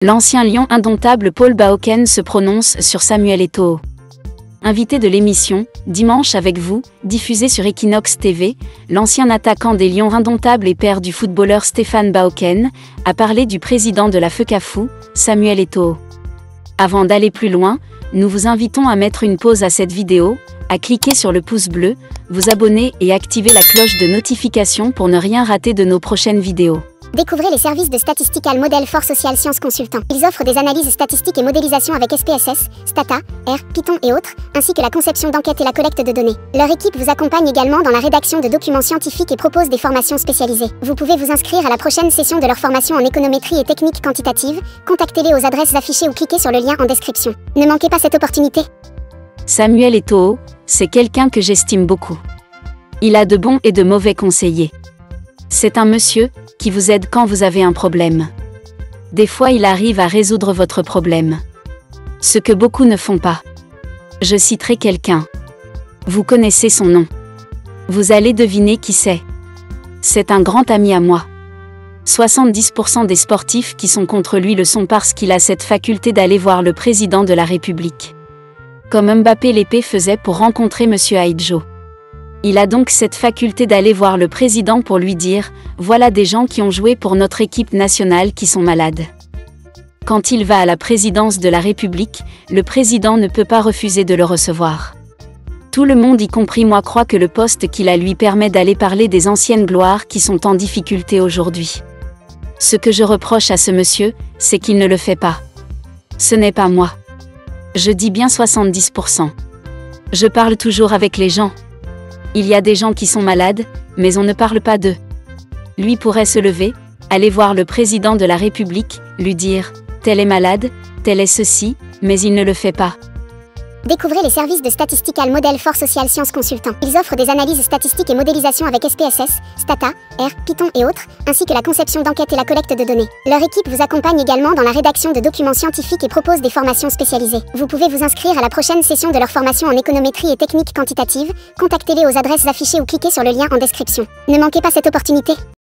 L'ancien lion indomptable Paul Bauken se prononce sur Samuel Eto'o. Invité de l'émission « Dimanche avec vous », diffusée sur Equinox TV, l'ancien attaquant des Lions indomptables et père du footballeur Stéphane Bauken a parlé du président de la FECAFOOT, Samuel Eto'o. Avant d'aller plus loin, nous vous invitons à mettre une pause à cette vidéo, à cliquer sur le pouce bleu, vous abonner et activer la cloche de notification pour ne rien rater de nos prochaines vidéos. Découvrez les services de Statistical Model for Social Science Consultant. Ils offrent des analyses statistiques et modélisation avec SPSS, Stata, R, Python et autres, ainsi que la conception d'enquêtes et la collecte de données. Leur équipe vous accompagne également dans la rédaction de documents scientifiques et propose des formations spécialisées. Vous pouvez vous inscrire à la prochaine session de leur formation en économétrie et techniques quantitatives. Contactez-les aux adresses affichées ou cliquez sur le lien en description. Ne manquez pas cette opportunité. Samuel Eto'o, c'est quelqu'un que j'estime beaucoup. Il a de bons et de mauvais conseillers. C'est un monsieur qui vous aide quand vous avez un problème. Des fois, il arrive à résoudre votre problème. Ce que beaucoup ne font pas. Je citerai quelqu'un. Vous connaissez son nom. Vous allez deviner qui c'est. C'est un grand ami à moi. 70% des sportifs qui sont contre lui le sont parce qu'il a cette faculté d'aller voir le président de la République. Comme Mbappé l'épée faisait pour rencontrer Monsieur Aidjo. Il a donc cette faculté d'aller voir le président pour lui dire « Voilà des gens qui ont joué pour notre équipe nationale qui sont malades ». Quand il va à la présidence de la République, le président ne peut pas refuser de le recevoir. Tout le monde, y compris moi, croit que le poste qu'il a lui permet d'aller parler des anciennes gloires qui sont en difficulté aujourd'hui. Ce que je reproche à ce monsieur, c'est qu'il ne le fait pas. Ce n'est pas moi. Je dis bien 70%. Je parle toujours avec les gens. Il y a des gens qui sont malades, mais on ne parle pas d'eux. Lui pourrait se lever, aller voir le président de la République, lui dire « Tel est malade, tel est ceci », mais il ne le fait pas. Découvrez les services de Statistical Model for Social Science Consultant. Ils offrent des analyses statistiques et modélisation avec SPSS, Stata, R, Python et autres, ainsi que la conception d'enquêtes et la collecte de données. Leur équipe vous accompagne également dans la rédaction de documents scientifiques et propose des formations spécialisées. Vous pouvez vous inscrire à la prochaine session de leur formation en économétrie et techniques quantitatives. Contactez-les aux adresses affichées ou cliquez sur le lien en description. Ne manquez pas cette opportunité.